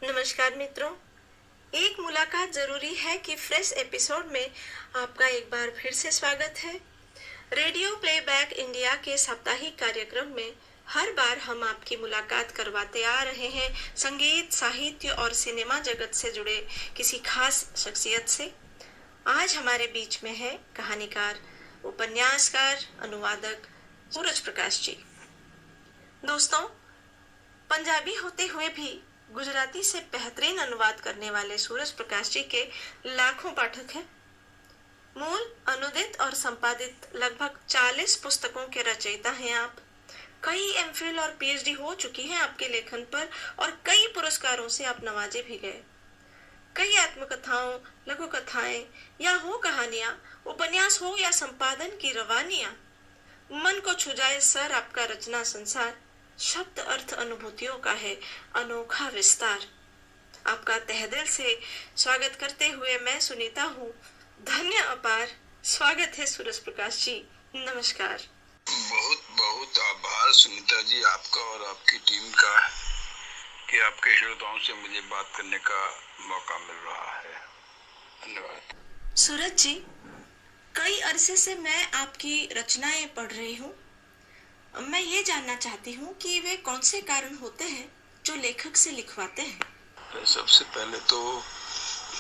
नमस्कार मित्रों, एक मुलाकात जरूरी है कि फ्रेश एपिसोड में आपका एक बार फिर से स्वागत है। रेडियो प्लेबैक इंडिया के साप्ताहिक कार्यक्रम में हर बार हम आपकी मुलाकात करवाते आ रहे हैं संगीत, साहित्य और सिनेमा जगत से जुड़े किसी खास शख्सियत से। आज हमारे बीच में है कहानीकार, उपन्यासकार, अनुवादक सूरज प्रकाश जी। दोस्तों, पंजाबी होते हुए भी गुजराती से बेहतरीन अनुवाद करने वाले सूरज प्रकाश जी के लाखों पाठक हैं। मूल, अनुदित और संपादित लगभग 40 पुस्तकों के रचयिता हैं आप। कई एमफिल और पीएचडी हो चुकी हैं आपके लेखन पर और कई पुरस्कारों से आप नवाजे भी गए। कई आत्मकथाओं, लघु कथाएं या हो कहानियां, उपन्यास हो या संपादन की रवानियां, मन को छू जाए सर आपका रचना संसार शब्द अर्थ अनुभूतियों का है अनोखा विस्तार। आपका तहे दिल से स्वागत करते हुए मैं सुनीता हूँ। धन्य अपार स्वागत है सूरज प्रकाश जी, नमस्कार। बहुत बहुत आभार सुनीता जी, आपका और आपकी टीम का कि आपके श्रोताओं से मुझे बात करने का मौका मिल रहा है। धन्यवाद। सूरज जी, कई अरसे से मैं आपकी रचनाएं पढ़ रही हूँ। मैं ये जानना चाहती हूँ कि वे कौन से कारण होते हैं जो लेखक से लिखवाते हैं। सबसे पहले तो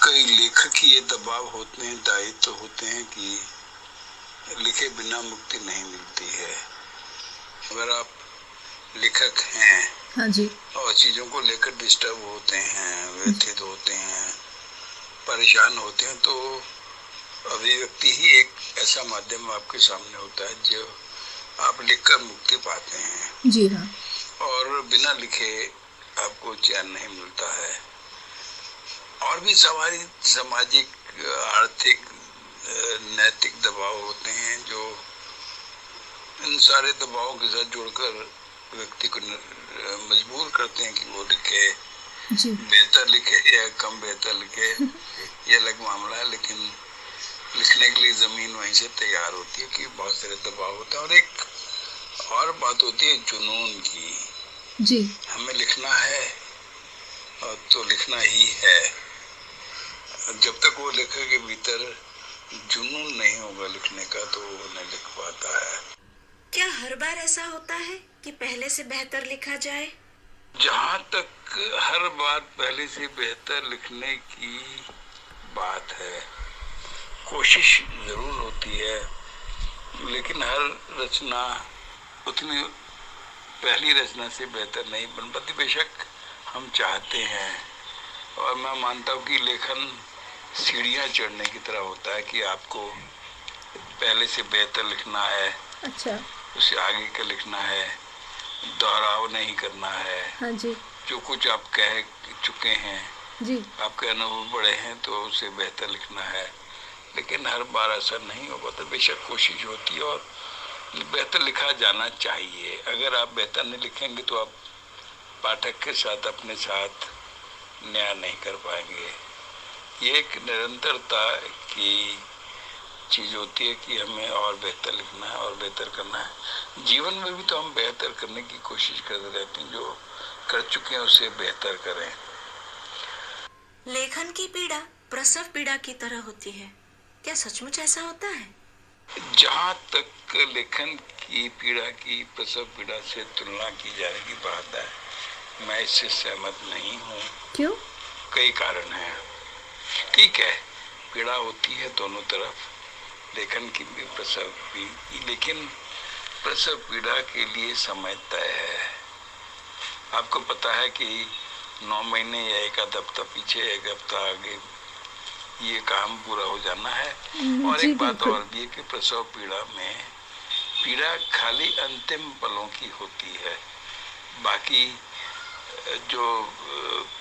कई लेखक ये दबाव होते हैं, दायित्व होते हैं कि लिखे बिना मुक्ति नहीं मिलती है। अगर आप लेखक हैं, हाँ जी, और चीजों को लेकर डिस्टर्ब होते हैं, व्यथित होते हैं, परेशान होते हैं, तो अभिव्यक्ति ही एक ऐसा माध्यम आपके सामने होता है जो आप लिखकर मुक्ति पाते हैं। जी हाँ। और बिना लिखे आपको चैन नहीं मिलता है। और भी सामाजिक, आर्थिक, नैतिक दबाव होते हैं जो इन सारे दबावों के साथ जोड़कर व्यक्ति को मजबूर करते हैं कि वो लिखे, बेहतर लिखे या कम बेहतर लिखे, ये अलग मामला है। लेकिन लिखने के लिए जमीन वहीं से तैयार होती है कि बहुत सारे दबाव होते हैं। और एक और बात होती है जुनून की। जी, हमें लिखना है और तो लिखना ही है। जब तक वो लेखक के भीतर जुनून नहीं होगा लिखने का, तो वो नहीं लिख पाता है। क्या हर बार ऐसा होता है कि पहले से बेहतर लिखा जाए? जहाँ तक हर बार पहले से बेहतर लिखने की बात है, कोशिश जरूर होती है, लेकिन हर रचना उतनी पहली रचना से बेहतर नहीं बन पाती। बेशक हम चाहते हैं, और मैं मानता हूँ कि लेखन सीढ़ियाँ चढ़ने की तरह होता है कि आपको पहले से बेहतर लिखना है। अच्छा। उससे आगे का लिखना है, दोहराव नहीं करना है। हाँ जी। जो कुछ आप कह चुके हैं जी, आपके अनुभव बड़े हैं, तो उससे बेहतर लिखना है। लेकिन हर बार ऐसा नहीं हो पाता। बेशक कोशिश होती है और बेहतर लिखा जाना चाहिए। अगर आप बेहतर नहीं लिखेंगे तो आप पाठक के साथ, अपने साथ न्याय नहीं कर पाएंगे। ये एक निरंतरता की चीज होती है कि हमें और बेहतर लिखना है और बेहतर करना है। जीवन में भी तो हम बेहतर करने की कोशिश करते रहते हैं, जो कर चुके हैं उसे बेहतर करें। लेखन की पीड़ा प्रसव पीड़ा की तरह होती है, क्या सचमुच ऐसा होता है? जहाँ तक लेखन की पीड़ा की प्रसव पीड़ा से तुलना की जाने की बात है, मैं इससे सहमत नहीं हूँ। क्यों? कई कारण हैं। ठीक है, पीड़ा होती है दोनों तरफ, लेखन की भी प्रसव भी, लेकिन प्रसव पीड़ा के लिए समय तय है। आपको पता है कि 9 महीने या एक आध हफ्ता पीछे, एक हफ्ता आगे ये काम पूरा हो जाना है। और एक बात और भी है कि प्रसव पीड़ा में पीड़ा खाली अंतिम पलों की होती है। बाकी जो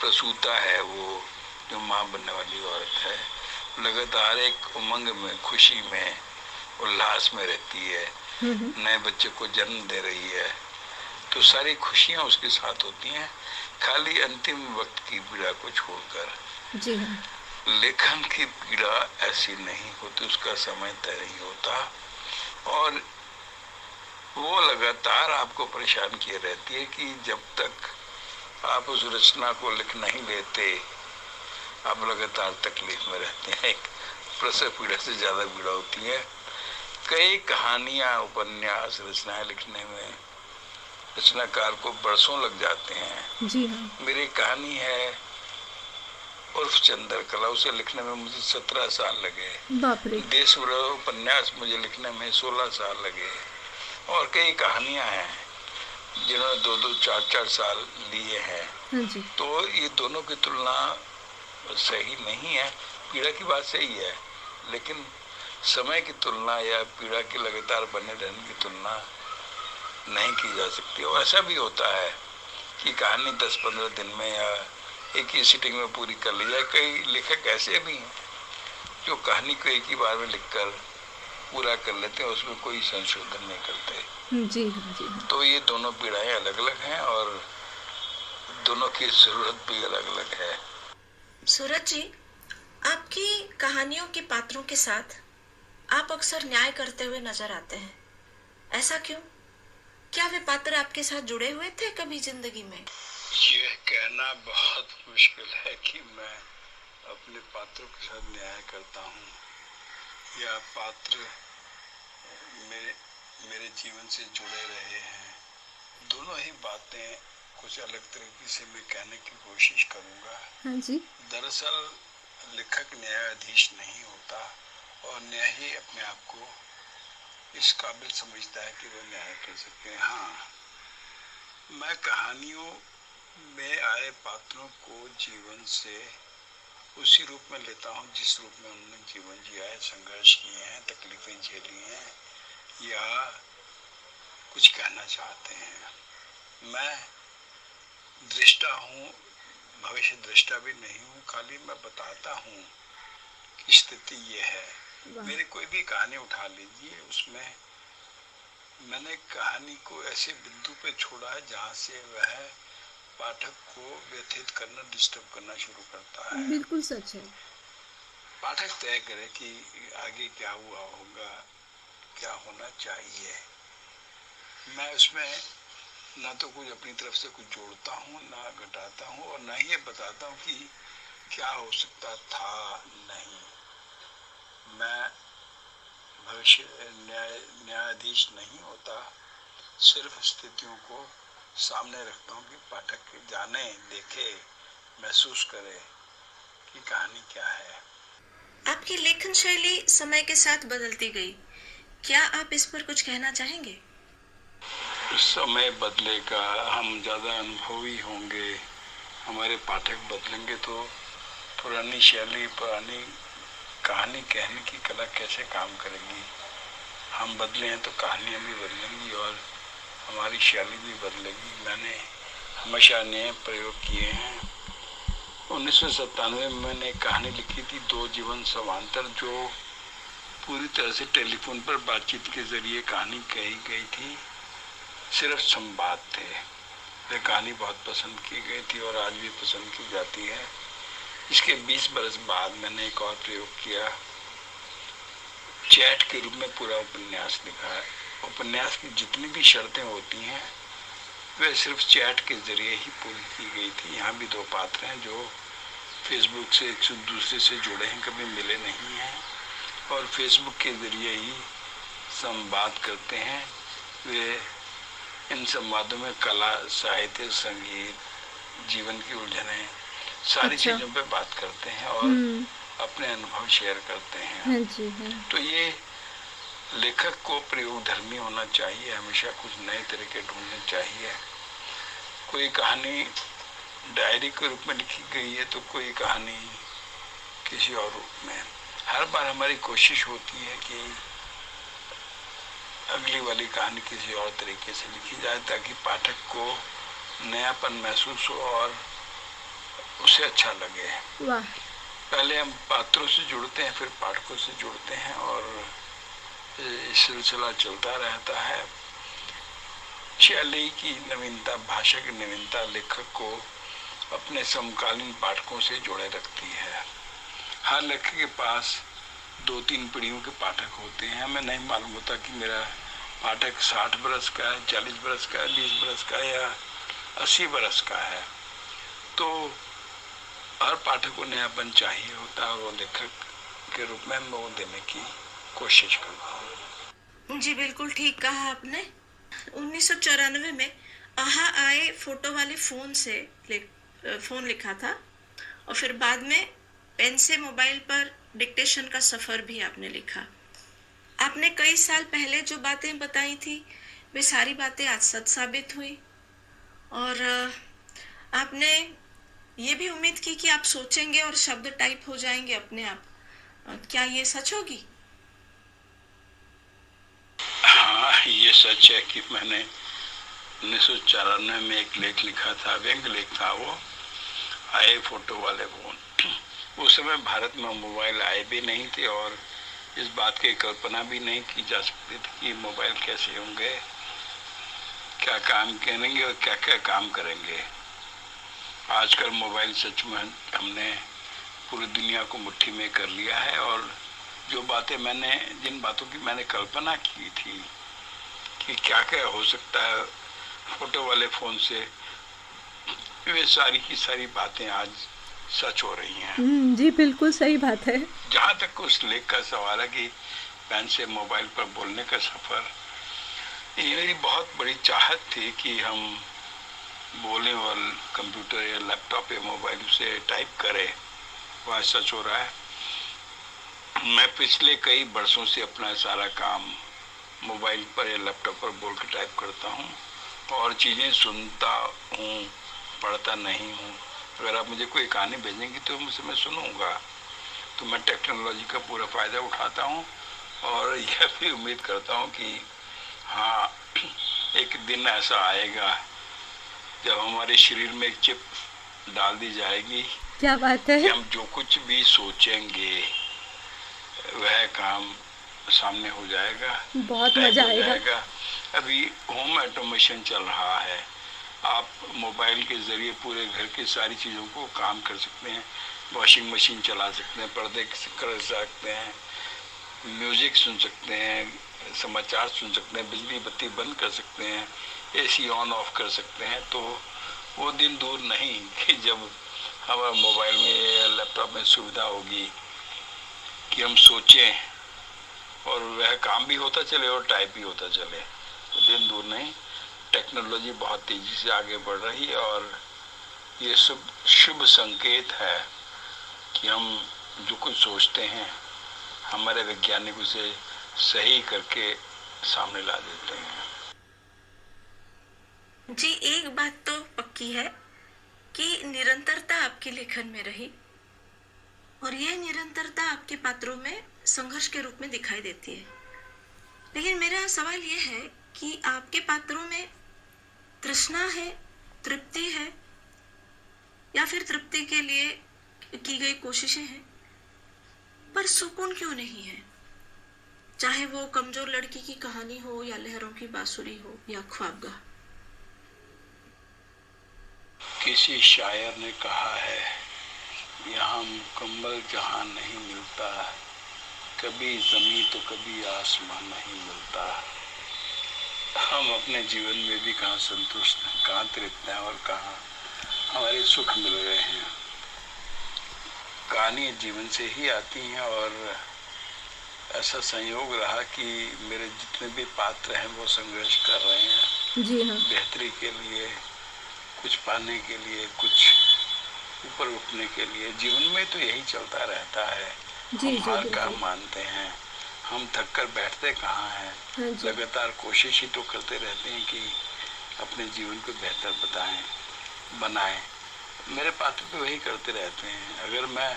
प्रसूता है, वो जो माँ बनने वाली औरत है, लगातार एक उमंग में, खुशी में, उल्लास में रहती है, नए बच्चे को जन्म दे रही है, तो सारी खुशियाँ उसके साथ होती हैं, खाली अंतिम वक्त की पीड़ा को छोड़कर। जी हाँ। लेखन की पीड़ा ऐसी नहीं होती, उसका समय तय नहीं होता, और वो लगातार आपको परेशान किए रहती है कि जब तक आप उस रचना को लिख नहीं लेते, आप लगातार तकलीफ में रहते हैं। एक प्रसव पीड़ा से ज्यादा पीड़ा होती है। कई कहानियां, उपन्यास, रचनाएं लिखने में रचनाकार को बरसों लग जाते हैं। जी हाँ। मेरी कहानी है उर्फ चंद्रकला, उसे लिखने में मुझे 17 साल लगे। बाप रे। देश विरोधी उपन्यास मुझे लिखने में 16 साल लगे। और कई कहानियां हैं जिन्होंने 2-2, 4-4 साल लिए हैं। हाँ जी। तो ये दोनों की तुलना सही नहीं है। पीड़ा की बात सही है, लेकिन समय की तुलना या पीड़ा की लगातार बने रहने की तुलना नहीं की जा सकती। और ऐसा भी होता है कि कहानी 10-15 दिन में या एक ही सिटिंग में पूरी कर ली जाए। कई लेखक ऐसे भी हैं जो कहानी को एक ही बार में लिखकर पूरा कर लेते हैं, उसमें कोई संशोधन नहीं करते। जी हाँ, जी हाँ। तो ये दोनों पीड़ाएं अलग अलग हैं और दोनों की जरूरत भी अलग अलग है। सूरज जी, आपकी कहानियों के पात्रों के साथ आप अक्सर न्याय करते हुए नजर आते हैं, ऐसा क्यों? क्या वे पात्र आपके साथ जुड़े हुए थे कभी जिंदगी में? यह कहना बहुत मुश्किल है कि मैं अपने पात्रों के साथ न्याय करता हूँ या पात्र मेरे जीवन से जुड़े रहे हैं। दोनों ही बातें कुछ अलग तरीके से मैं कहने की कोशिश करूँगा। हाँ जी। दरअसल लेखक न्यायाधीश नहीं होता और न्याय ही अपने आप को इस काबिल समझता है कि वह न्याय कर सके। हाँ, मैं कहानियों में आए पात्रों को जीवन से उसी रूप में लेता हूँ जिस रूप में उन्होंने जीवन जिया है, संघर्ष किए हैं, तकलीफें झेली हैं या कुछ कहना चाहते हैं। मैं दृष्टा हूँ, भविष्य दृष्टा भी नहीं हूँ, खाली मैं बताता हूँ कि स्थिति ये है। मेरी कोई भी कहानी उठा लीजिए, उसमें मैंने कहानी को ऐसे बिंदु पे छोड़ा है जहाँ से वह पाठक को व्यथित करना, डिस्टर्ब करना शुरू करता है। बिल्कुल सच है। पाठक तय करे कि आगे क्या हुआ होगा, क्या होना चाहिए। मैं उसमें ना तो कुछ अपनी तरफ से कुछ जोड़ता हूँ, ना घटाता हूँ और ना ही ये बताता हूँ कि क्या हो सकता था। नहीं, मैं भविष्य न्यायाधीश नहीं होता, सिर्फ स्थितियों को सामने रखता हूँ कि पाठक जाने, देखे, महसूस करे कि कहानी क्या है। आपकी लेखन शैली समय के साथ बदलती गई, क्या आप इस पर कुछ कहना चाहेंगे? समय बदलेगा, हम ज़्यादा अनुभवी होंगे, हमारे पाठक बदलेंगे तो पुरानी शैली, पुरानी कहानी कहने की कला कैसे काम करेगी। हम बदले हैं तो कहानियाँ भी बदलेंगी और हमारी शैली भी बदलेगी। मैंने हमेशा नए प्रयोग किए हैं। 1997 में मैंने एक कहानी लिखी थी, दो जीवन समांतर, जो पूरी तरह से टेलीफोन पर बातचीत के जरिए कहानी कही गई थी, सिर्फ संवाद थे। वह कहानी बहुत पसंद की गई थी और आज भी पसंद की जाती है। इसके 20 बरस बाद मैंने एक और प्रयोग किया, चैट के रूप में पूरा उपन्यास लिखा है। उपन्यास की जितनी भी शर्तें होती हैं वे सिर्फ चैट के जरिए ही पूरी की गई थी। यहाँ भी दो पात्र हैं जो फेसबुक से एक दूसरे से जुड़े हैं, कभी मिले नहीं हैं और फेसबुक के जरिए ही संवाद करते हैं। वे इन संवादों में कला, साहित्य, संगीत, जीवन की उलझनें, सारी चीजों पे बात करते हैं और अपने अनुभव शेयर करते हैं। हाँ जी, हाँ। तो ये लेखक को प्रयोगधर्मी होना चाहिए, हमेशा कुछ नए तरीके ढूंढने चाहिए। कोई कहानी डायरी के रूप में लिखी गई है तो कोई कहानी किसी और रूप में। हर बार हमारी कोशिश होती है कि अगली वाली कहानी किसी और तरीके से लिखी जाए ताकि पाठक को नयापन महसूस हो और उसे अच्छा लगे। वाह। पहले हम पात्रों से जुड़ते हैं, फिर पाठकों से जुड़ते हैं और सिलसिला चलता रहता है। शैली की नवीनता, भाषा की नवीनता लेखक को अपने समकालीन पाठकों से जोड़े रखती है। हर लेखक के पास 2-3 पीढ़ियों के पाठक होते हैं। हमें नहीं मालूम होता कि मेरा पाठक 60 बरस का है, 40 बरस का है, 20 बरस का है या 80 बरस का है। तो हर पाठक को नयापन चाहिए होता है और वो लेखक के रूप में मैं वो देने की कोशिश करता हूँ। जी बिल्कुल ठीक कहा आपने। 1994 में आहा आए फोटो वाले फोन लिखा था और फिर बाद में पेन से मोबाइल पर डिक्टेशन का सफर भी आपने लिखा। आपने कई साल पहले जो बातें बताई थी वे सारी बातें आज सच साबित हुई और आपने ये भी उम्मीद की कि आप सोचेंगे और शब्द टाइप हो जाएंगे अपने आप। क्या ये सच होगी? हाँ, ये सच है कि मैंने 1994 में एक लेख लिखा था, व्यंग्य लेख था वो, आए फोटो वाले फोन। उस समय भारत में मोबाइल आए भी नहीं थे और इस बात की कल्पना भी नहीं की जा सकती थी कि मोबाइल कैसे होंगे, क्या काम करेंगे और क्या क्या काम करेंगे। आजकल मोबाइल सच में हमने पूरी दुनिया को मुट्ठी में कर लिया है और जिन बातों की मैंने कल्पना की थी कि क्या क्या हो सकता है फोटो वाले फोन से, वे सारी की सारी बातें आज सच हो रही हैं। जी बिल्कुल सही बात है। जहाँ तक उस लेख का सवाल है कि पेन से मोबाइल पर बोलने का सफर, ये मेरी बहुत बड़ी चाहत थी कि हम बोले और कंप्यूटर या लैपटॉप या मोबाइल से टाइप करें, वह सच हो रहा है। मैं पिछले कई वर्षों से अपना सारा काम मोबाइल पर या लैपटॉप पर बोल के टाइप करता हूँ और चीज़ें सुनता हूँ, पढ़ता नहीं हूँ। अगर आप मुझे कोई कहानी भेजेंगी तो मैं सुनूंगा। तो मैं टेक्नोलॉजी का पूरा फ़ायदा उठाता हूँ और यह भी उम्मीद करता हूँ कि हाँ, एक दिन ऐसा आएगा जब हमारे शरीर में एक चिप डाल दी जाएगी। क्या बात है? कि हम जो कुछ भी सोचेंगे वह काम सामने हो जाएगा, बहुत मजा आएगा। अभी होम ऑटोमेशन चल रहा है, आप मोबाइल के जरिए पूरे घर की सारी चीज़ों को काम कर सकते हैं। वॉशिंग मशीन चला सकते हैं, पर्दे कर सकते हैं, म्यूजिक सुन सकते हैं, समाचार सुन सकते हैं, बिजली बत्ती बंद कर सकते हैं, एसी ऑन ऑफ कर सकते हैं। तो वो दिन दूर नहीं कि जब हमारे मोबाइल में या लैपटॉप में सुविधा होगी कि हम सोचें और वह काम भी होता चले और टाइप भी होता चले। तो दिन दूर नहीं, टेक्नोलॉजी बहुत तेजी से आगे बढ़ रही है और ये सब शुभ संकेत है कि हम जो कुछ सोचते हैं हमारे वैज्ञानिक उसे सही करके सामने ला देते हैं। जी एक बात तो पक्की है कि निरंतरता आपके लेखन में रही और यह निरंतरता आपके पात्रों में संघर्ष के रूप में दिखाई देती है। लेकिन मेरा सवाल यह है कि आपके पात्रों में तृष्णा है, तृप्ति है या फिर तृप्ति के लिए की गई कोशिशें हैं, पर सुकून क्यों नहीं है? चाहे वो कमजोर लड़की की कहानी हो या लहरों की बांसुरी हो या ख्वाबगाह। किसी शायर ने कहा है, यहाँ मुकम्मल जहां नहीं मिलता, कभी जमीन तो कभी आसमान नहीं मिलता। हम अपने जीवन में भी कहाँ संतुष्ट हैं, कहाँ तृप्त हैं और कहाँ हमारे सुख मिल रहे हैं। कहानी जीवन से ही आती हैं और ऐसा संयोग रहा कि मेरे जितने भी पात्र हैं वो संघर्ष कर रहे हैं। जी हाँ। बेहतरी के लिए, कुछ पाने के लिए, कुछ ऊपर उठने के लिए। जीवन में तो यही चलता रहता है। हम हार का मानते हैं, हम थक कर बैठते कहाँ हैं। लगातार कोशिश ही तो करते रहते हैं कि अपने जीवन को बेहतर बनाएं। मेरे पात्र तो वही करते रहते हैं। अगर मैं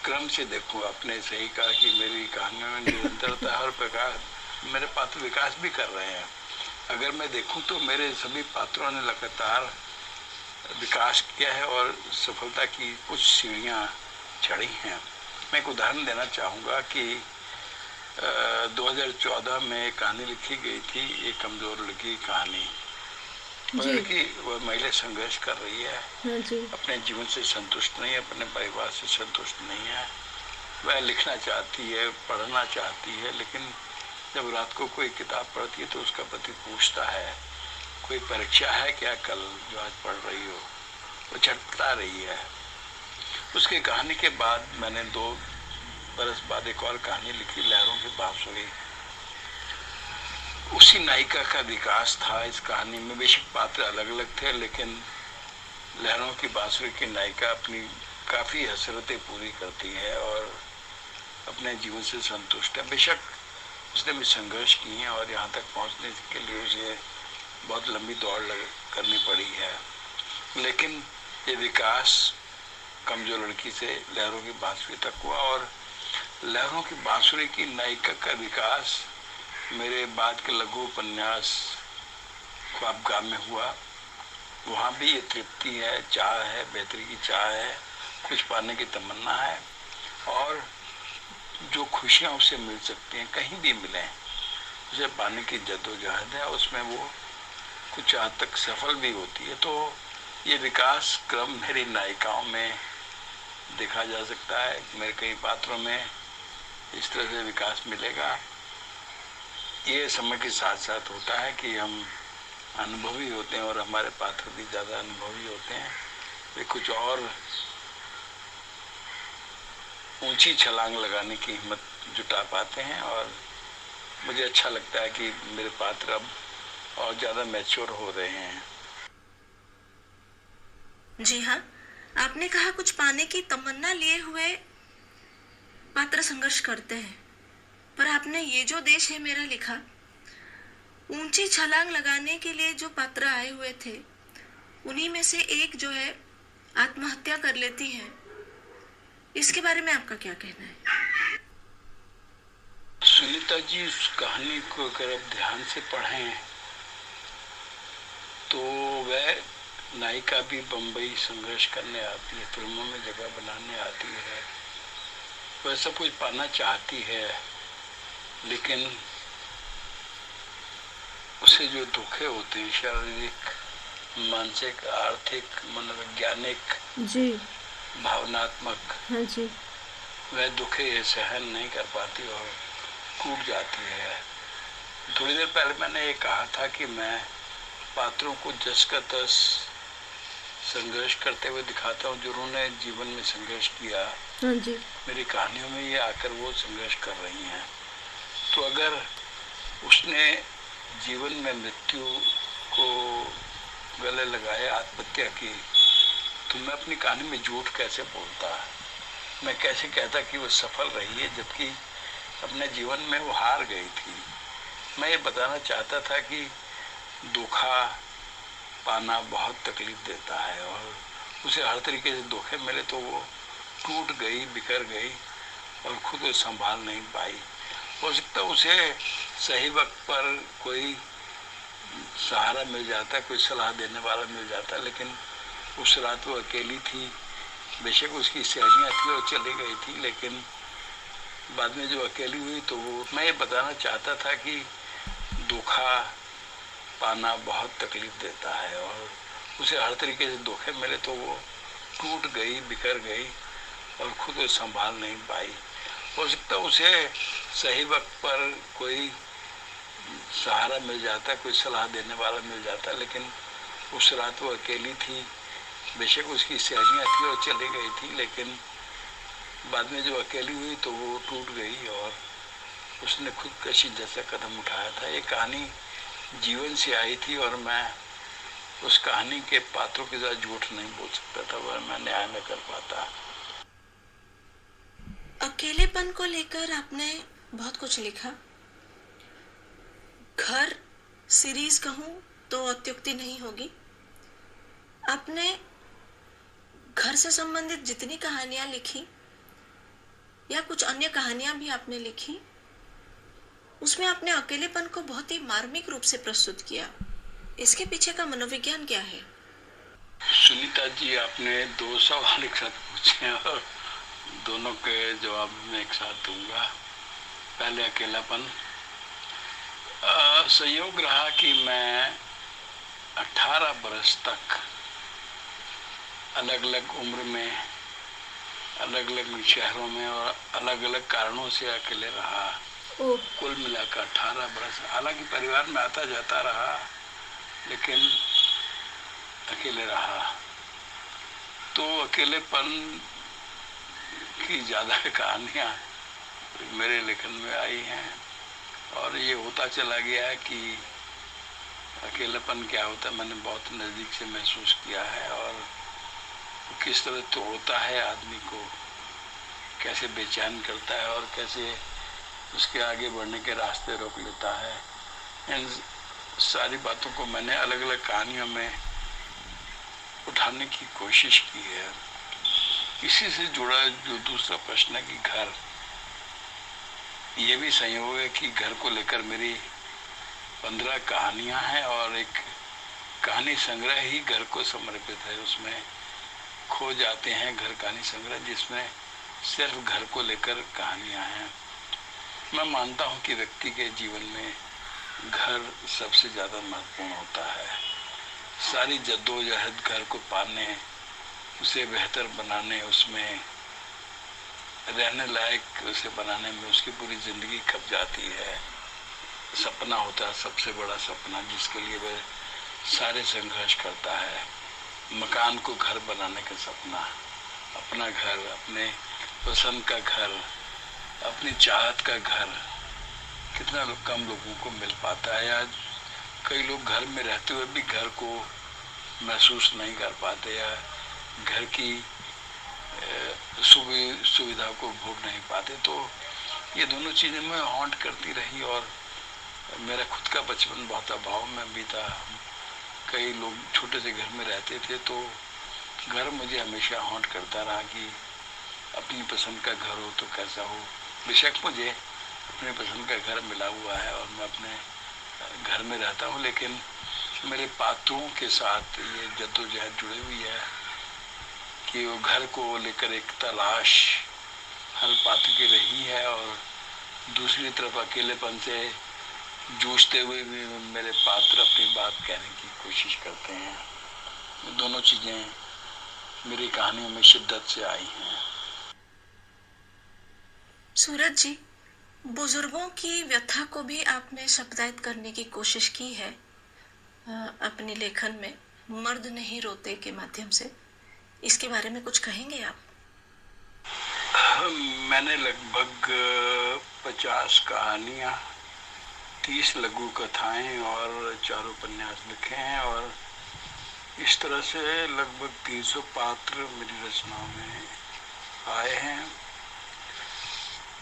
क्रम से देखूं, आपने सही कहा कि मेरी कहानियों में निरंतरता हर प्रकार मेरे पात्र विकास भी कर रहे हैं। अगर मैं देखूं तो मेरे सभी पात्रों ने लगातार विकास किया है और सफलता की कुछ सीढ़ियां चढ़ी हैं। मैं एक उदाहरण देना चाहूँगा कि 2014 में एक कहानी लिखी गई थी, एक कमजोर लड़की की कहानी। लड़की वह महिला संघर्ष कर रही है, अपने जीवन से संतुष्ट नहीं है, अपने परिवार से संतुष्ट नहीं है। वह लिखना चाहती है, पढ़ना चाहती है, लेकिन जब रात को कोई किताब पढ़ती है तो उसका पति पूछता है, कोई परीक्षा है क्या कल जो आज पढ़ रही हो? उछलता रही है। उसकी कहानी के बाद मैंने 2 बरस बाद एक और कहानी लिखी, लहरों की बांसुरी। उसी नायिका का विकास था इस कहानी में। बेशक पात्र अलग अलग थे, लेकिन लहरों की बांसुरी की नायिका अपनी काफी हसरतें पूरी करती है और अपने जीवन से संतुष्ट है। बेशक उसने भी संघर्ष किए हैं और यहाँ तक पहुँचने के लिए उसे बहुत लंबी दौड़ करनी पड़ी है, लेकिन ये विकास कमजोर लड़की से लहरों की बांसुरी तक हुआ। और लहरों की बांसुरी की नायिका का विकास मेरे बाद के लघु उपन्यास ख्वाबगाह में हुआ। वहाँ भी ये तृप्ति है, चाह है, बेहतरी की चाह है, कुछ पाने की तमन्ना है, और जो खुशियाँ उसे मिल सकती हैं, कहीं भी मिलें, उसे पाने की जद्दोजहद है। उसमें वो कुछ हद तक सफल भी होती है। तो ये विकास क्रम मेरी नायिकाओं में देखा जा सकता है। मेरे कई पात्रों में इस तरह से विकास मिलेगा। ये समय के साथ साथ होता है कि हम अनुभवी होते हैं और हमारे पात्र भी ज़्यादा अनुभवी होते हैं। वे कुछ और ऊंची छलांग लगाने की हिम्मत जुटा पाते हैं और मुझे अच्छा लगता है कि मेरे पात्र अब और ज़्यादा मैच्योर हो रहे हैं। जी हाँ, आपने कहा कुछ पाने की तमन्ना लिए हुए पात्र संघर्ष करते हैं, पर आपने ये जो देश है मेरा लिखा, ऊंची छलांग लगाने के लिए जो पात्र आए हुए थे, उन्हीं में से एक जो है आत्महत्या कर लेती है। इसके बारे में आपका क्या कहना है? सुनीता जी, उस कहानी को अगर आप ध्यान से पढ़ें तो वह नायिका भी बम्बई संघर्ष करने आती है, फिल्मों में जगह बनाने आती है, वह सब कुछ पाना चाहती है, लेकिन उसे जो दुखे होते हैं, शारीरिक, मानसिक, आर्थिक, मनोवैज्ञानिक, जी, भावनात्मक, हाँ जी, वह दुखे सहन नहीं कर पाती और टूट जाती है। थोड़ी देर पहले मैंने ये कहा था कि मैं पात्रों को जस का तस संघर्ष करते हुए दिखाता हूँ, जिन्होंने जीवन में संघर्ष किया। हाँ जी, मेरी कहानियों में ये आकर वो संघर्ष कर रही हैं। तो अगर उसने जीवन में मृत्यु को गले लगाए, आत्महत्या की, तो मैं अपनी कहानी में झूठ कैसे बोलता? मैं कैसे कहता कि वो सफल रही है जबकि अपने जीवन में वो हार गई थी? मैं ये बताना चाहता था कि धोखा पाना बहुत तकलीफ देता है और उसे हर तरीके से धोखे मिले तो वो टूट गई, बिखर गई और खुद को संभाल नहीं पाई। हो सकता उसे सही वक्त पर कोई सहारा मिल जाता, कोई सलाह देने वाला मिल जाता, लेकिन उस रात वो अकेली थी। बेशक उसकी सहेलियाँ थी और चली गई थी, लेकिन बाद में जो अकेली हुई तो वो, मैं ये बताना चाहता था कि धोखा पाना बहुत तकलीफ देता है और उसे हर तरीके से धोखे मिले तो वो टूट गई, बिखर गई और खुद को संभाल नहीं पाई। हो सकता उसे सही वक्त पर कोई सहारा मिल जाता, कोई सलाह देने वाला मिल जाता, लेकिन उस रात वो अकेली थी। बेशक उसकी सहेलियाँ थी और चली गई थी, लेकिन बाद में जो अकेली हुई तो वो टूट गई और उसने खुदकशी जैसा कदम उठाया था। ये कहानी जीवन से आई थी और मैं उस कहानी के पात्रों के साथ झूठ नहीं बोल सकता था, वह मैं न्याय न कर पाता। अकेलेपन को लेकर आपने बहुत कुछ लिखा। घर सीरीज कहूं तो अत्युक्ति नहीं होगी। आपने घर से संबंधित जितनी कहानियां लिखी या कुछ अन्य कहानियां भी आपने लिखी, उसमें आपने अकेलेपन को बहुत ही मार्मिक रूप से प्रस्तुत किया। इसके पीछे का मनोविज्ञान क्या है? सुनीता जी, आपने 2 सवाल एक साथ पूछे हैं और दोनों के जवाब में एक साथ दूंगा। पहले अकेलापन। संयोग रहा कि मैं 18 बरस तक अलग अलग उम्र में, अलग अलग शहरों में और अलग अलग कारणों से अकेले रहा। कुल मिलाकर 18 बरस। हालांकि परिवार में आता जाता रहा, लेकिन अकेले रहा। तो अकेलेपन की ज़्यादा कहानियाँ मेरे लेखन में आई हैं, और ये होता चला गया है कि अकेलापन क्या होता है मैंने बहुत नज़दीक से महसूस किया है, और किस तरह तोड़ता है आदमी को, कैसे बेचैन करता है और कैसे उसके आगे बढ़ने के रास्ते रोक लेता है। इन सारी बातों को मैंने अलग अलग कहानियों में उठाने की कोशिश की है। इसी से जुड़ा जो दूसरा प्रश्न है कि घर, ये भी संयोग है कि घर को लेकर मेरी 15 कहानियां हैं और एक कहानी संग्रह ही घर को समर्पित है। उसमें खो जाते हैं घर कहानी संग्रह, जिसमें सिर्फ घर को लेकर कहानियां हैं। मैं मानता हूं कि व्यक्ति के जीवन में घर सबसे ज़्यादा महत्वपूर्ण होता है। सारी जद्दोजहद घर को पाने, उसे बेहतर बनाने, उसमें रहने लायक उसे बनाने में उसकी पूरी ज़िंदगी खप जाती है। सपना होता है सबसे बड़ा सपना, जिसके लिए वह सारे संघर्ष करता है। मकान को घर बनाने का सपना, अपना घर, अपने पसंद का घर, अपनी चाहत का घर, कितना कम लोगों को मिल पाता है। आज कई लोग घर में रहते हुए भी घर को महसूस नहीं कर पाते, या घर की सुविधा को भोग नहीं पाते। तो ये दोनों चीज़ें मैं हॉन्ट करती रही, और मेरा खुद का बचपन बहुत अभाव में बीता। कई लोग छोटे से घर में रहते थे, तो घर मुझे हमेशा हॉन्ट करता रहा कि अपनी पसंद का घर हो तो कैसा हो। बेशक मुझे अपने पसंद का घर मिला हुआ है और मैं अपने घर में रहता हूँ, लेकिन मेरे पात्रों के साथ ये जद्दोजहद जुड़ी हुई है कि वो घर को लेकर एक तलाश हर पात्र की रही है, और दूसरी तरफ अकेलेपन से जूझते हुए भी मेरे पात्र अपनी बात कहने की कोशिश करते हैं। ये दोनों चीज़ें मेरी कहानियों में शिद्दत से आई हैं। सूरज जी, बुजुर्गों की व्यथा को भी आपने शब्दायित करने की कोशिश की है अपने लेखन में, मर्द नहीं रोते के माध्यम से। इसके बारे में कुछ कहेंगे आप? मैंने लगभग 50 कहानियाँ, 30 लघु कथाएं और 4 उपन्यास लिखे हैं, और इस तरह से लगभग 300 पात्र मेरी रचनाओं में आए हैं।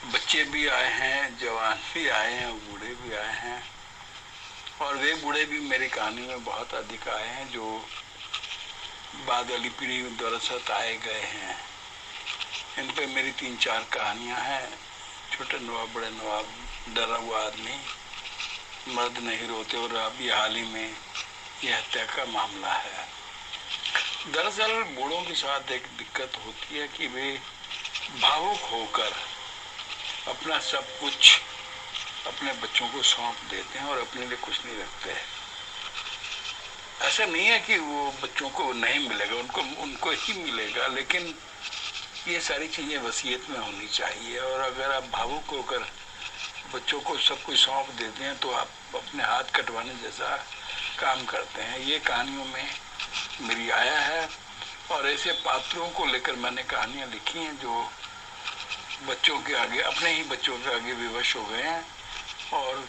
बच्चे भी आए हैं, जवान भी आए हैं, बूढ़े भी आए हैं, और वे बूढ़े भी मेरी कहानी में बहुत अधिक आए हैं जो बाद वाली पीढ़ी द्वारा सताए गए हैं। इन पे मेरी 3-4 कहानियां हैं। छोटे नवाब, बड़े नवाब, डरा हुआ आदमी, मर्द नहीं रोते, और अभी हाल ही में यह हत्या का मामला है। दरअसल बूढ़ों के साथ एक दिक्कत होती है कि वे भावुक होकर अपना सब कुछ अपने बच्चों को सौंप देते हैं और अपने लिए कुछ नहीं रखते हैं। ऐसा नहीं है कि वो बच्चों को नहीं मिलेगा, उनको ही मिलेगा, लेकिन ये सारी चीज़ें वसीयत में होनी चाहिए। और अगर आप भावुक होकर बच्चों को सब कुछ सौंप देते हैं तो आप अपने हाथ कटवाने जैसा काम करते हैं। ये कहानियों में मेरी आया है, और ऐसे पात्रों को लेकर मैंने कहानियाँ लिखी हैं जो बच्चों के आगे, अपने ही बच्चों के आगे विवश हो गए हैं और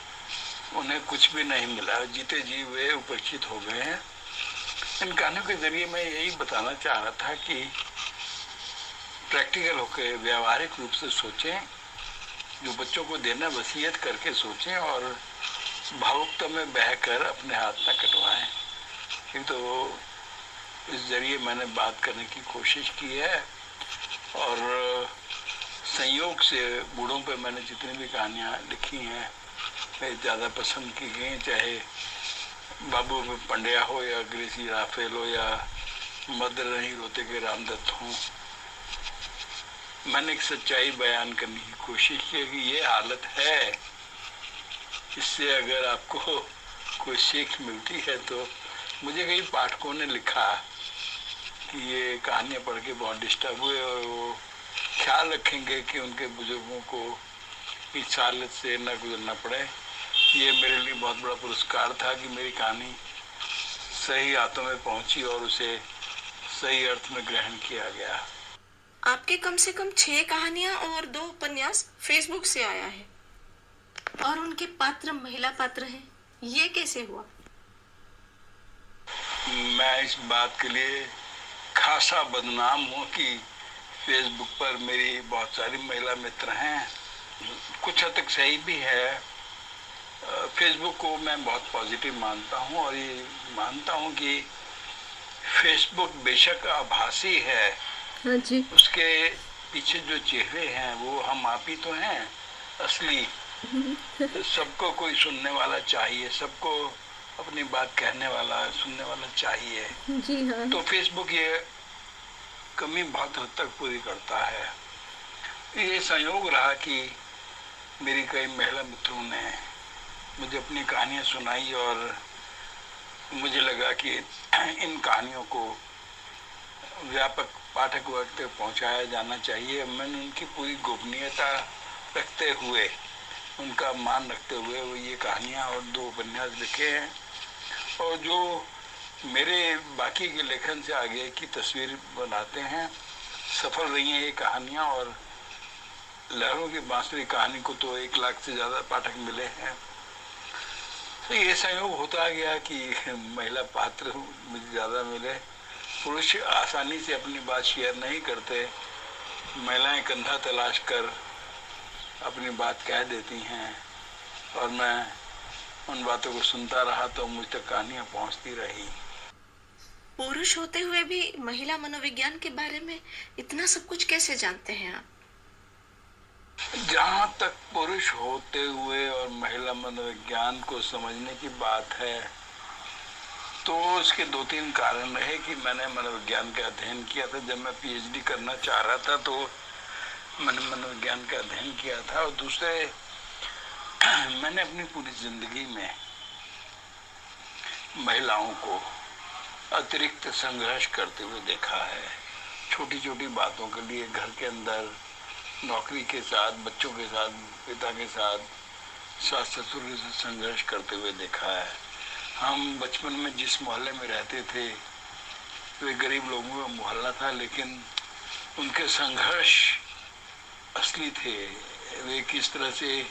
उन्हें कुछ भी नहीं मिला, जीते जी वे उपेक्षित हो गए हैं। इन कहानियों के जरिए मैं यही बताना चाह रहा था कि प्रैक्टिकल होकर व्यावहारिक रूप से सोचें, जो बच्चों को देना वसीयत करके सोचें, और भावुकता में बहकर अपने हाथ ना कटवाएं। ये तो इस जरिए मैंने बात करने की कोशिश की है, और संयोग से बूढ़ों पे मैंने जितनी भी कहानियाँ लिखी हैं वे ज़्यादा पसंद की गई, चाहे बाबू पंड्या हो या ग्रेसी राफेल हो या मर्द नहीं रोते के रामदत्त हों। मैंने एक सच्चाई बयान करने की कोशिश की कि ये हालत है। इससे अगर आपको कोई सीख मिलती है तो मुझे कई पाठकों ने लिखा कि ये कहानियाँ पढ़ के बहुत डिस्टर्ब हुए और वो ख्याल रखेंगे कि उनके बुजुर्गों को इस हालत से न गुजरना पड़े। ये मेरे लिए बहुत बड़ा पुरस्कार था कि मेरी कहानी सही हाथों में पहुंची और उसे सही अर्थ में ग्रहण किया गया। आपके कम से कम 6 कहानियां और 2 उपन्यास फेसबुक से आया है और उनके पात्र महिला पात्र हैं। ये कैसे हुआ? मैं इस बात के लिए खासा बदनाम हूँ कि फेसबुक पर मेरी बहुत सारी महिला मित्र हैं। कुछ हद तक सही भी है। फेसबुक को मैं बहुत पॉजिटिव मानता हूँ और ये मानता हूँ कि फेसबुक बेशक आभासी है, हाँ जी। उसके पीछे जो चेहरे हैं वो हम आप ही तो हैं असली। सबको कोई सुनने वाला चाहिए, सबको अपनी बात कहने वाला, सुनने वाला चाहिए। जी हाँ। तो फेसबुक ये कमी बहुत हद तक पूरी करता है। ये संयोग रहा कि मेरी कई महिला मित्रों ने मुझे अपनी कहानियां सुनाई और मुझे लगा कि इन कहानियों को व्यापक पाठक वर्ग तक पहुंचाया जाना चाहिए। मैंने उनकी पूरी गोपनीयता रखते हुए, उनका मान रखते हुए वो ये कहानियां और 2 उपन्यास लिखे हैं और जो मेरे बाकी के लेखन से आगे की तस्वीर बनाते हैं। सफल रही हैं ये कहानियां और लहरों की बांसुरी कहानी को तो 1 लाख से ज़्यादा पाठक मिले हैं। तो ये संयोग होता गया कि महिला पात्र मुझे ज़्यादा मिले। पुरुष आसानी से अपनी बात शेयर नहीं करते, महिलाएं कंधा तलाश कर अपनी बात कह देती हैं और मैं उन बातों को सुनता रहा तो मुझ तक कहानियां पहुंचती रही। पुरुष होते हुए भी महिला मनोविज्ञान के बारे में इतना सब कुछ कैसे जानते हैं आप? जहाँ तक पुरुष होते हुए और महिला मनोविज्ञान को समझने की बात है तो उसके 2-3 कारण रहे कि मैंने मनोविज्ञान का अध्ययन किया था। जब मैं पीएचडी करना चाह रहा था तो मैंने मनोविज्ञान का अध्ययन किया था और दूसरे मैंने अपनी पूरी जिंदगी में महिलाओं को अतिरिक्त संघर्ष करते हुए देखा है। छोटी छोटी बातों के लिए घर के अंदर नौकरी के साथ, बच्चों के साथ, पिता के साथ, सास ससुर के साथ संघर्ष करते हुए देखा है। हम बचपन में जिस मोहल्ले में रहते थे वे गरीब लोगों का मोहल्ला था, लेकिन उनके संघर्ष असली थे। वे किस तरह से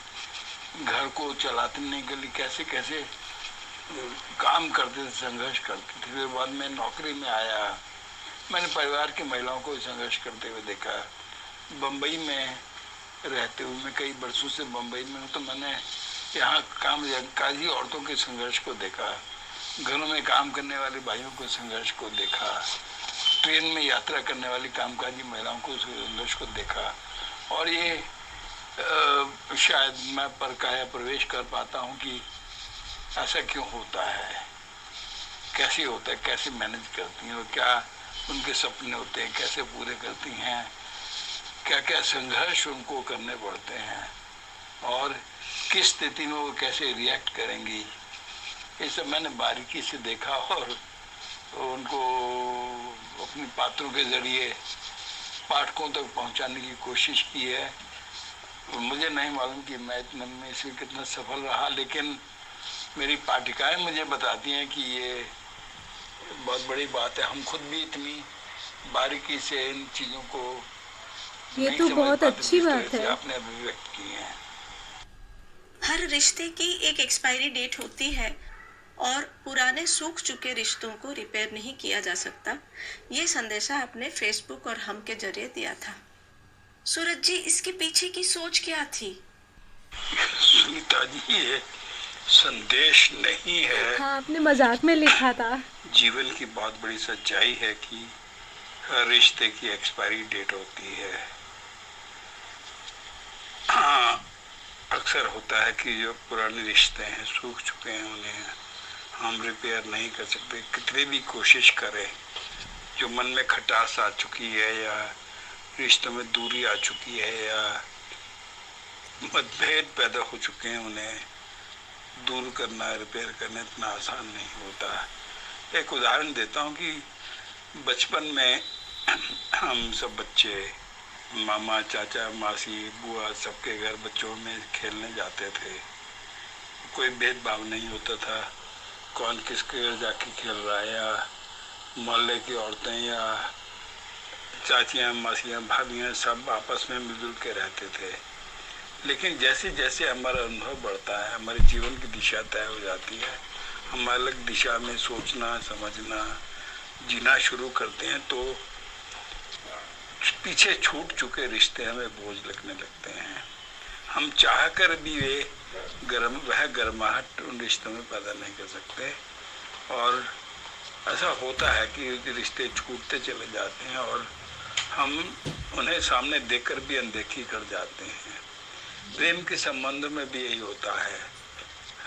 घर को चलाने के लिए कैसे कैसे काम करते थे, संघर्ष करते थे। फिर बाद में नौकरी में आया, मैंने परिवार की महिलाओं को संघर्ष करते हुए देखा। बम्बई में रहते हुए, मैं कई वर्षों से बम्बई में हूँ, तो मैंने यहाँ कामकाजी औरतों के संघर्ष को देखा, घरों में काम करने वाले भाइयों के संघर्ष को देखा, ट्रेन में यात्रा करने वाली कामकाजी महिलाओं को संघर्ष को देखा। और ये शायद मैं परकाया प्रवेश कर पाता हूँ कि ऐसा क्यों होता है, कैसे होता है, कैसे मैनेज करती हैं और क्या उनके सपने होते हैं, कैसे पूरे करती हैं, क्या क्या संघर्ष उनको करने पड़ते हैं और किस स्थिति में वो कैसे रिएक्ट करेंगी। ये सब मैंने बारीकी से देखा और उनको अपने पात्रों के जरिए पाठकों तक पहुंचाने की कोशिश की है। मुझे नहीं मालूम कि मैं इतने में इसमें कितना सफल रहा, लेकिन मेरी पाठिकाएं मुझे बताती हैं कि ये बहुत बड़ी बात है। हम खुद भी इतनी बारीकी से इन चीज़ों को ये तो बहुत अच्छी बात है। आपने अभिव्यक्त की है। हर रिश्ते की एक एक्सपायरी डेट होती है और पुराने सूख चुके रिश्तों को रिपेयर नहीं किया जा सकता। ये संदेशा आपने फेसबुक और हम के जरिए दिया था। सूरज जी, इसके पीछे की सोच क्या थी? सुनीता जी, ये संदेश नहीं है। हाँ, आपने मजाक में लिखा था। जीवन की बहुत बड़ी सच्चाई है कि हर रिश्ते की एक्सपायरी डेट होती है। हाँ, अक्सर होता है कि जो पुराने रिश्ते हैं, सूख चुके हैं, उन्हें हम रिपेयर नहीं कर सकते, कितनी भी कोशिश करें। जो मन में खटास आ चुकी है या रिश्तों में दूरी आ चुकी है या मतभेद पैदा हो चुके हैं, उन्हें दूर करना, रिपेयर करना इतना आसान नहीं होता। एक उदाहरण देता हूँ कि बचपन में हम सब बच्चे मामा, चाचा, मासी, बुआ सबके घर बच्चों में खेलने जाते थे। कोई भेदभाव नहीं होता था कौन किसके घर जाके खेल रहा है या मोहल्ले की औरतें या चाचियाँ, मासियाँ, भाभियाँ सब आपस में मिलजुल के रहते थे। लेकिन जैसे जैसे हमारा अनुभव बढ़ता है, हमारे जीवन की दिशा तय हो जाती है, हम अलग दिशा में सोचना, समझना, जीना शुरू करते हैं, तो पीछे छूट चुके रिश्ते हमें बोझ लगने लगते हैं। हम चाह कर भी वह गर्माहट उन रिश्तों में पैदा नहीं कर सकते, और ऐसा होता है कि रिश्ते छूटते चले जाते हैं और हम उन्हें सामने देखकर भी अनदेखी कर जाते हैं। प्रेम के संबंध में भी यही होता है।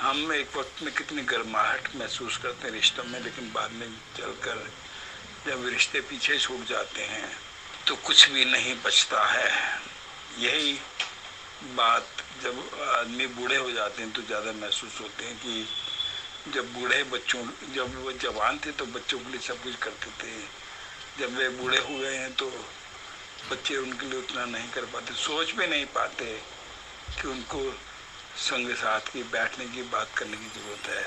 हम एक वक्त में कितनी गर्माहट महसूस करते हैं रिश्तों में, लेकिन बाद में चलकर जब रिश्ते पीछे छूट जाते हैं तो कुछ भी नहीं बचता है। यही बात जब आदमी बूढ़े हो जाते हैं तो ज़्यादा महसूस होते हैं कि जब वो जवान थे तो बच्चों के लिए सब कुछ करते थे, जब वे बूढ़े हुए हैं तो बच्चे उनके लिए उतना नहीं कर पाते, सोच भी नहीं पाते कि उनको संग साथ की बैठने की बात करने की जरूरत है।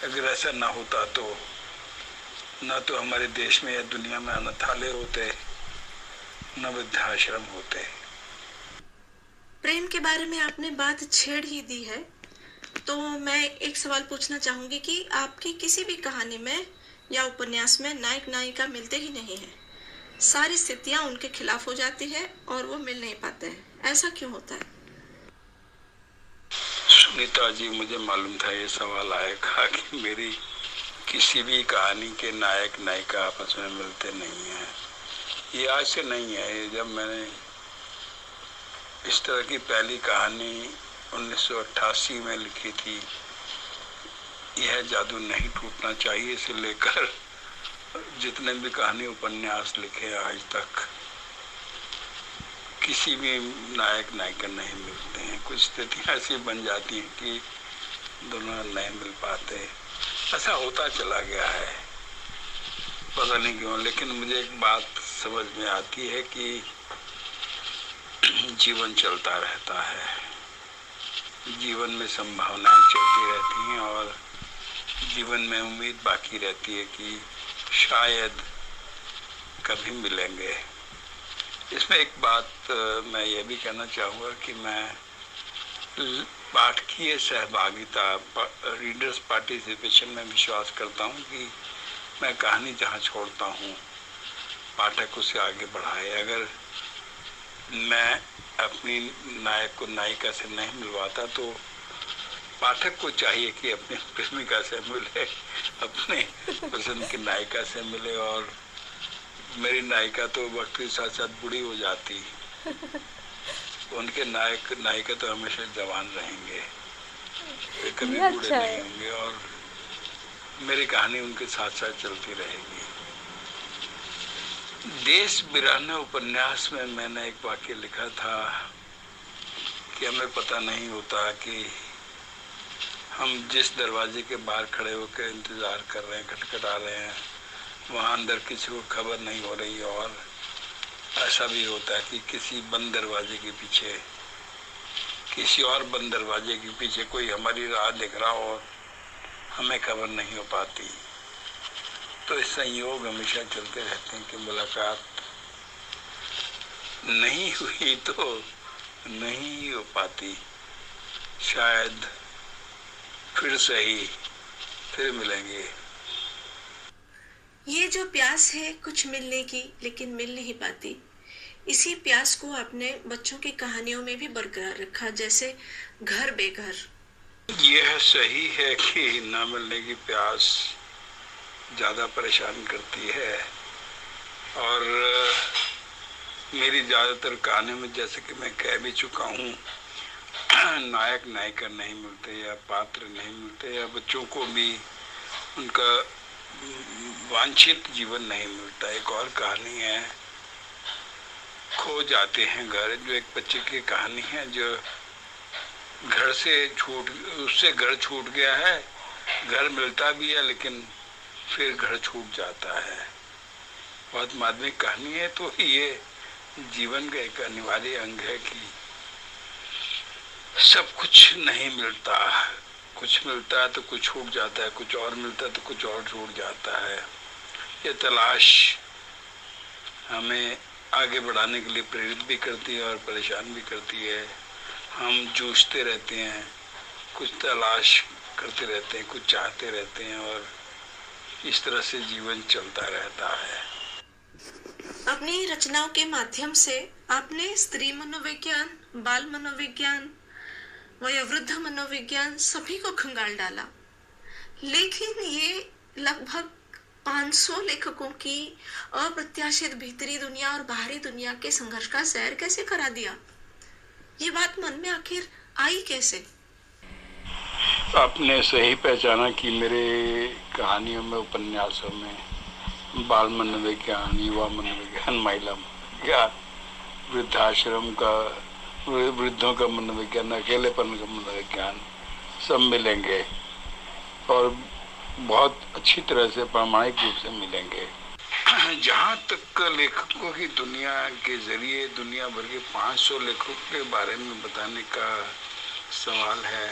अगर ऐसा ना होता तो न तो हमारे देश में या दुनिया में अनाथालय होते, न वृद्धाश्रम होते। प्रेम के बारे में आपने बात छेड़ ही दी है, तो मैं एक सवाल पूछना चाहूंगी कि आपकी किसी भी कहानी में या उपन्यास में नायक नायिका मिलते ही नहीं है, सारी स्थितियां उनके खिलाफ हो जाती है और वो मिल नहीं पाते हैं, ऐसा क्यों होता है? सुनीता जी, मुझे मालूम था ये सवाल आएगा कि मेरी किसी भी कहानी के नायक नायिका आपस में मिलते नहीं हैं। ये आज से नहीं है। जब मैंने इस तरह की पहली कहानी 1988 में लिखी थी, यह जादू नहीं टूटना चाहिए, से लेकर जितने भी कहानी उपन्यास लिखे आज तक, किसी भी नायक नायिका नहीं मिलते हैं। कुछ स्थितियाँ ऐसी बन जाती हैं कि दोनों नहीं मिल पाते। ऐसा होता चला गया है, पता नहीं क्यों। लेकिन मुझे एक बात समझ में आती है कि जीवन चलता रहता है, जीवन में संभावनाएं चलती रहती हैं और जीवन में उम्मीद बाकी रहती है कि शायद कभी मिलेंगे। इसमें एक बात मैं ये भी कहना चाहूँगा कि मैं पाठकीय सहभागिता, रीडर्स पार्टिसिपेशन में विश्वास करता हूँ कि मैं कहानी जहाँ छोड़ता हूँ पाठक उसे आगे बढ़ाए। अगर मैं अपनी नायक को नायिका से नहीं मिलवाता तो पाठक को चाहिए कि अपनी प्रेमिका से मिले, अपने पसंद की नायिका से मिले। और मेरी नायिका तो वक्त के साथ साथ बूढ़ी हो जाती, उनके नायक नायिका तो हमेशा जवान रहेंगे, वे कभी बूढ़े नहीं होंगे और मेरी कहानी उनके साथ साथ चलती रहेगी। देश बिराने उपन्यास में मैंने एक वाक्य लिखा था कि हमें पता नहीं होता कि हम जिस दरवाजे के बाहर खड़े होकर इंतजार कर रहे हैं, खटखटा रहे हैं, वहाँ अंदर किसी को खबर नहीं हो रही। और ऐसा भी होता है कि किसी बंद दरवाजे के पीछे, किसी और बंद दरवाजे के पीछे कोई हमारी राह देख रहा हो और हमें खबर नहीं हो पाती। तो इस संयोग हमेशा चलते रहते हैं कि मुलाकात नहीं हुई तो नहीं हो पाती, शायद फिर सही, फिर मिलेंगे। ये जो प्यास है कुछ मिलने की लेकिन मिल नहीं पाती, इसी प्यास को आपने बच्चों की कहानियों में भी बरकरार रखा, जैसे घर बेघर। यह सही है कि ना मिलने की प्यास ज़्यादा परेशान करती है और मेरी ज़्यादातर कहानियों में, जैसे कि मैं कह भी चुका हूँ, नायक नायिका नहीं मिलते या पात्र नहीं मिलते या बच्चों को भी उनका वांछित जीवन नहीं मिलता। एक और कहानी है खो जाते हैं घर, जो एक बच्चे की कहानी है जो घर से उससे घर छूट गया है, घर मिलता भी है लेकिन फिर घर छूट जाता है। बहुत मार्मिक कहानी है। तो ये जीवन का एक अनिवार्य अंग है कि सब कुछ नहीं मिलता, कुछ मिलता है तो कुछ छूट जाता है, कुछ और मिलता है तो कुछ और छूट जाता है। ये तलाश हमें आगे बढ़ाने के लिए प्रेरित भी करती है और परेशान भी करती है। हम जूझते रहते हैं, कुछ तलाश करते रहते हैं, कुछ चाहते रहते हैं, और इस तरह से जीवन चलता रहता है। अपनी रचनाओं के माध्यम से आपने स्त्री मनोविज्ञान, बाल मनोविज्ञान, वयोवृद्ध मनोविज्ञान सभी को खंगाल डाला। लेकिन ये लगभग 500 लेखकों की अप्रत्याशित भीतरी दुनिया और बाहरी दुनिया के संघर्ष का सैर कैसे करा दिया? ये बात मन में आखिर आई कैसे? आपने सही पहचाना कि मेरे कहानियों में, उपन्यासों में बाल मनोविज्ञान, युवा मनोविज्ञान, महिला या वृद्धाश्रम का, वृद्धों का मनोविज्ञान, अकेलेपन का मनोविज्ञान सब मिलेंगे और बहुत अच्छी तरह से प्रामाणिक रूप से मिलेंगे। जहाँ तक लेखकों की दुनिया के जरिए दुनिया भर के 500 लेखकों के बारे में बताने का सवाल है,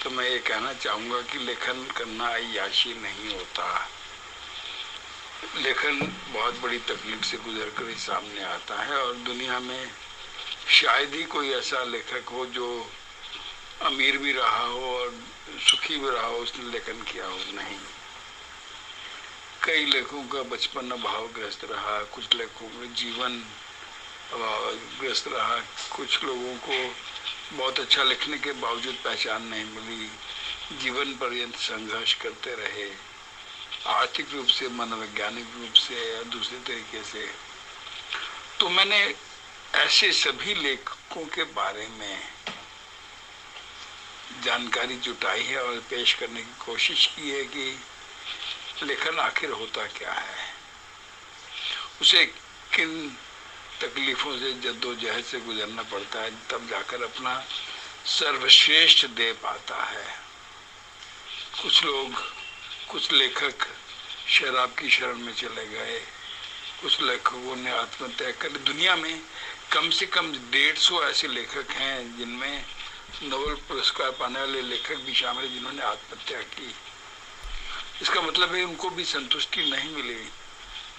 तो मैं ये कहना चाहूँगा कि लेखन करना अय्याशी नहीं होता। लेखन बहुत बड़ी तकलीफ से गुजरकर ही सामने आता है, और दुनिया में शायद ही कोई ऐसा लेखक हो जो अमीर भी रहा हो और सुखी भी रहा हो, उसने लेखन किया हो। नहीं, कई लेखकों का बचपन अभावग्रस्त रहा, कुछ लेखकों का जीवन अभावग्रस्त रहा, कुछ लोगों को बहुत अच्छा लिखने के बावजूद पहचान नहीं मिली, जीवन पर्यंत संघर्ष करते रहे, आर्थिक रूप से, मनोवैज्ञानिक रूप से या दूसरे तरीके से। तो मैंने ऐसे सभी लेखकों के बारे में जानकारी जुटाई है और पेश करने की कोशिश की है कि लेखन आखिर होता क्या है, उसे किन तकलीफों से, जद्दोजहद से गुजरना पड़ता है, तब जाकर अपना सर्वश्रेष्ठ दे पाता है। कुछ लोग, कुछ लेखक शराब की शरण में चले गए, कुछ लेखकों ने आत्महत्या कर। दुनिया में कम से कम 150 ऐसे लेखक हैं जिनमें नोबेल पुरस्कार पाने वाले लेखक भी शामिल हैं जिन्होंने आत्महत्या की। इसका मतलब है उनको भी संतुष्टि नहीं मिली,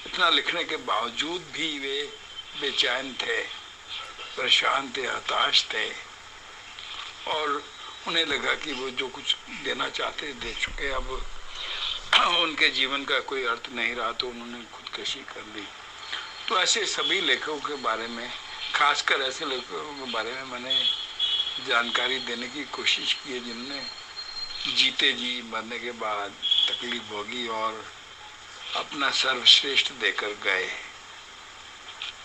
इतना लिखने के बावजूद भी वे बेचैन थे, परेशान थे, हताश थे, और उन्हें लगा कि वो जो कुछ देना चाहते दे चुके, अब उनके जीवन का कोई अर्थ नहीं रहा, तो उन्होंने खुदकुशी कर ली। तो ऐसे सभी लेखकों के बारे में, खासकर ऐसे लेखकों के बारे में मैंने जानकारी देने की कोशिश की है जिन्होंने जीते जी मरने के बाद तकलीफ भोगी और अपना सर्वश्रेष्ठ देकर गए।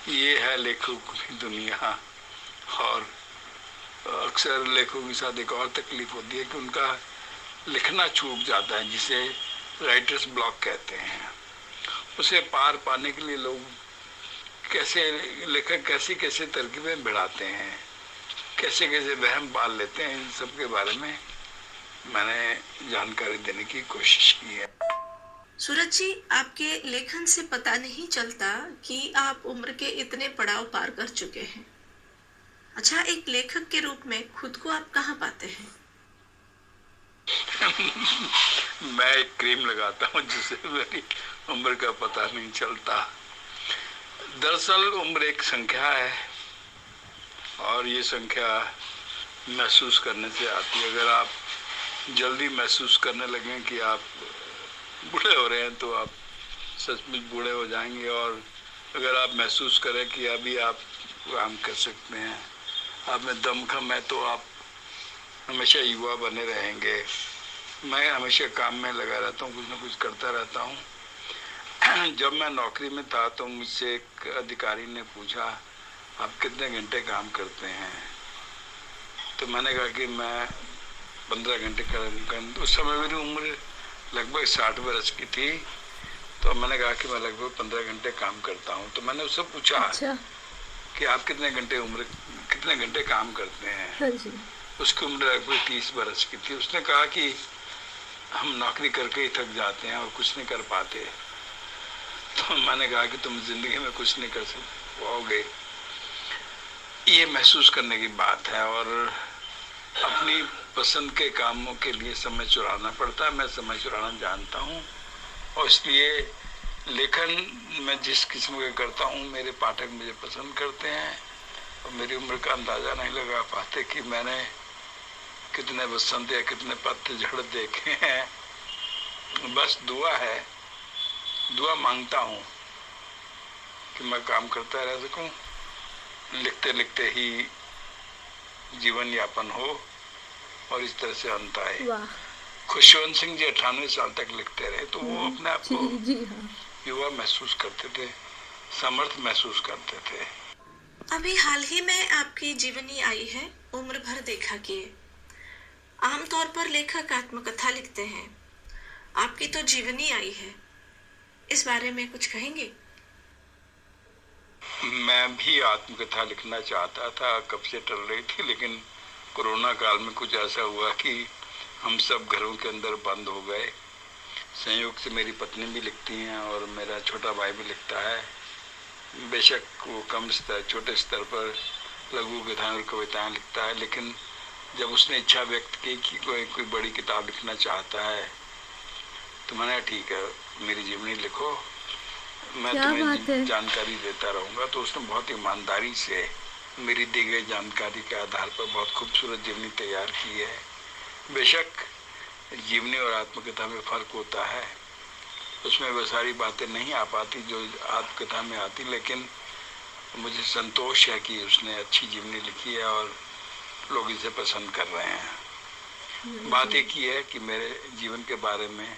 ये है लेखकों की दुनिया। और अक्सर लेखकों के साथ एक और तकलीफ होती है कि उनका लिखना चूक जाता है, जिसे राइटर्स ब्लॉक कहते हैं। उसे पार पाने के लिए लोग लेखक कैसी तरकीबें बढ़ाते हैं, कैसे वहम पाल लेते हैं, इन सब के बारे में मैंने जानकारी देने की कोशिश की है। सूरज जी, आपके लेखन से पता नहीं चलता कि आप उम्र के इतने पड़ाव पार कर चुके हैं। अच्छा, एक लेखक के रूप में खुद को आप कहाँ पाते हैं? मैं एक क्रीम लगाता हूँ जिससे मेरी उम्र का पता नहीं चलता। दरअसल उम्र एक संख्या है और ये संख्या महसूस करने से आती है। अगर आप जल्दी महसूस करने लगें कि आप बूढ़े हो रहे हैं तो आप सचमुच बूढ़े हो जाएंगे, और अगर आप महसूस करें कि अभी आप काम कर सकते हैं, आप में दमखम है, तो आप हमेशा युवा बने रहेंगे। मैं हमेशा काम में लगा रहता हूँ, कुछ ना कुछ करता रहता हूँ। जब मैं नौकरी में था तो मुझसे एक अधिकारी ने पूछा, आप कितने घंटे काम करते हैं? तो मैंने कहा कि मैं 15 घंटे कर। उस समय मेरी उम्र लगभग 60 वर्ष की थी, तो मैंने कहा कि मैं लगभग 15 घंटे काम करता हूँ। तो मैंने उससे पूछा कि आप कितने घंटे काम करते हैं? हाँ जी। उसकी उम्र लगभग 30 वर्ष की थी। उसने कहा कि हम नौकरी करके ही थक जाते हैं और कुछ नहीं कर पाते। तो मैंने कहा कि तुम जिंदगी में कुछ नहीं कर पाओगे। ये महसूस करने की बात है, और अपनी पसंद के कामों के लिए समय चुराना पड़ता है। मैं समय चुराना जानता हूँ, और इसलिए लेखन मैं जिस किस्म का करता हूँ मेरे पाठक मुझे पसंद करते हैं, और मेरी उम्र का अंदाजा नहीं लगा पाते कि मैंने कितने बसंत या कितने पतझड़ देखे हैं। बस दुआ है, दुआ मांगता हूँ कि मैं काम करता रह सकूं, लिखते लिखते ही जीवन यापन हो और इस तरह से अंत आए। खुशवंत सिंह जी 98 साल तक लिखते रहे, तो वो अपने आप को युवा महसूस करते थे, समर्थ महसूस करते थे। अभी हाल ही में आपकी जीवनी आई है उम्र भर देखा किए। आमतौर पर लेखक आत्मकथा लिखते हैं, आपकी तो जीवनी आई है, इस बारे में कुछ कहेंगे? मैं भी आत्मकथा लिखना चाहता था, कब से टल रही थी, लेकिन कोरोना काल में कुछ ऐसा हुआ कि हम सब घरों के अंदर बंद हो गए। संयोग से मेरी पत्नी भी लिखती हैं और मेरा छोटा भाई भी लिखता है। बेशक वो कम स्तर, छोटे स्तर पर लघु कथाएं और कविताएं लिखता है, लेकिन जब उसने इच्छा व्यक्त की कि कोई बड़ी किताब लिखना चाहता है, तो मैंने ठीक है मेरी जीवनी लिखो, मैं तुम्हें जानकारी देता रहूंगा। तो उसने बहुत ईमानदारी से मेरी दी गई जानकारी के आधार पर बहुत खूबसूरत जीवनी तैयार की है। बेशक जीवनी और आत्मकथा में फर्क होता है, उसमें वो सारी बातें नहीं आ पाती जो आत्मकथा में आती, लेकिन मुझे संतोष है कि उसने अच्छी जीवनी लिखी है और लोग इसे पसंद कर रहे हैं। बात एक ही है कि मेरे जीवन के बारे में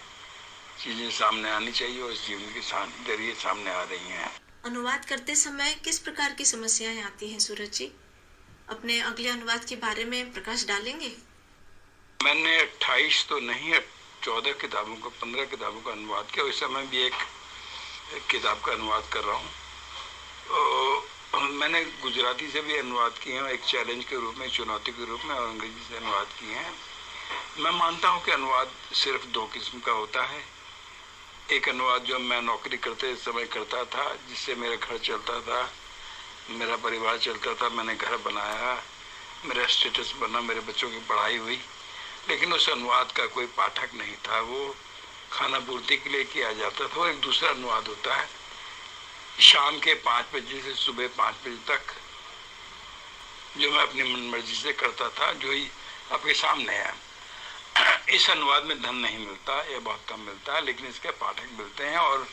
चीजें सामने आनी चाहिए और इस जीवन के जरिए सामने आ रही हैं। अनुवाद करते समय किस प्रकार की समस्याएं आती हैं सूरज जी? अपने अगले अनुवाद के बारे में प्रकाश डालेंगे? मैंने 28 तो नहीं 14 किताबों का 15 किताबों का अनुवाद किया। इस समय भी एक किताब का अनुवाद कर रहा हूँ। मैंने गुजराती से भी अनुवाद किए हैं, एक चैलेंज के रूप में, चुनौती के रूप में, और अंग्रेजी से अनुवाद किए हैं। मैं मानता हूँ कि अनुवाद सिर्फ दो किस्म का होता है। एक अनुवाद जो मैं नौकरी करते समय करता था, जिससे मेरा घर चलता था, मेरा परिवार चलता था, मैंने घर बनाया, मेरा स्टेटस बना, मेरे बच्चों की पढ़ाई हुई, लेकिन उस अनुवाद का कोई पाठक नहीं था, वो खाना पूर्ति के लिए किया जाता था। और एक दूसरा अनुवाद होता है शाम के 5 बजे से सुबह 5 बजे तक, जो मैं अपनी मन मर्जी से करता था, जो ही आपके सामने है। इस अनुवाद में धन नहीं मिलता, यह बहुत कम मिलता है, लेकिन इसके पाठक मिलते हैं। और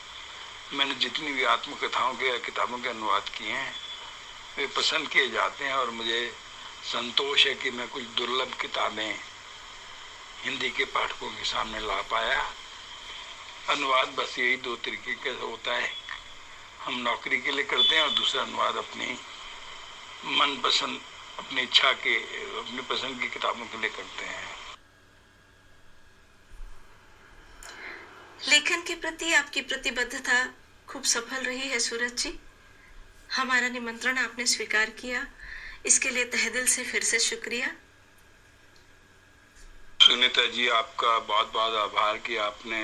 मैंने जितनी भी आत्मकथाओं के किताबों के अनुवाद किए हैं वे पसंद किए जाते हैं, और मुझे संतोष है कि मैं कुछ दुर्लभ किताबें हिंदी के पाठकों के सामने ला पाया। अनुवाद बस यही दो तरीके का होता है, हम नौकरी के लिए करते हैं, और दूसरा अनुवाद अपनी मनपसंद, अपनी इच्छा के, अपनी पसंद की किताबों के लिए करते हैं। लेखन के प्रति आपकी प्रतिबद्धता खूब सफल रही है सूरज जी। हमारा निमंत्रण आपने स्वीकार किया, इसके लिए तहे दिल से फिर से शुक्रिया। सुनीता जी, आपका बहुत बहुत आभार कि आपने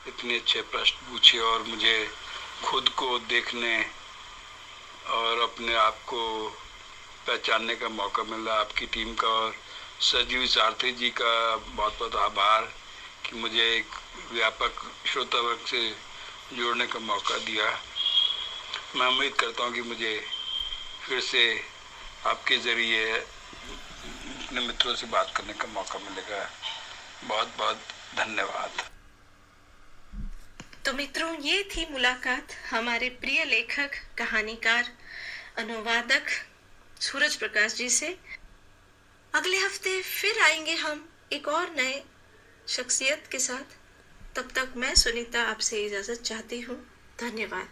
इतने अच्छे प्रश्न पूछे और मुझे खुद को देखने और अपने आप को पहचानने का मौका मिला। आपकी टीम का और सजीव सारथी जी का बहुत बहुत आभार कि मुझे एक व्यापक श्रोता वर्ग से जोड़ने का मौका दिया। मैं उम्मीद करता हूँ कि मुझे फिर से आपके ज़रिए अपने मित्रों से बात करने का मौका मिलेगा। बहुत बहुत धन्यवाद। तो मित्रों, ये थी मुलाकात हमारे प्रिय लेखक, कहानीकार, अनुवादक सूरज प्रकाश जी से। अगले हफ्ते फिर आएंगे हम एक और नए शख्सियत के साथ। तब तक मैं सुनीता आपसे इजाजत चाहती हूँ। धन्यवाद।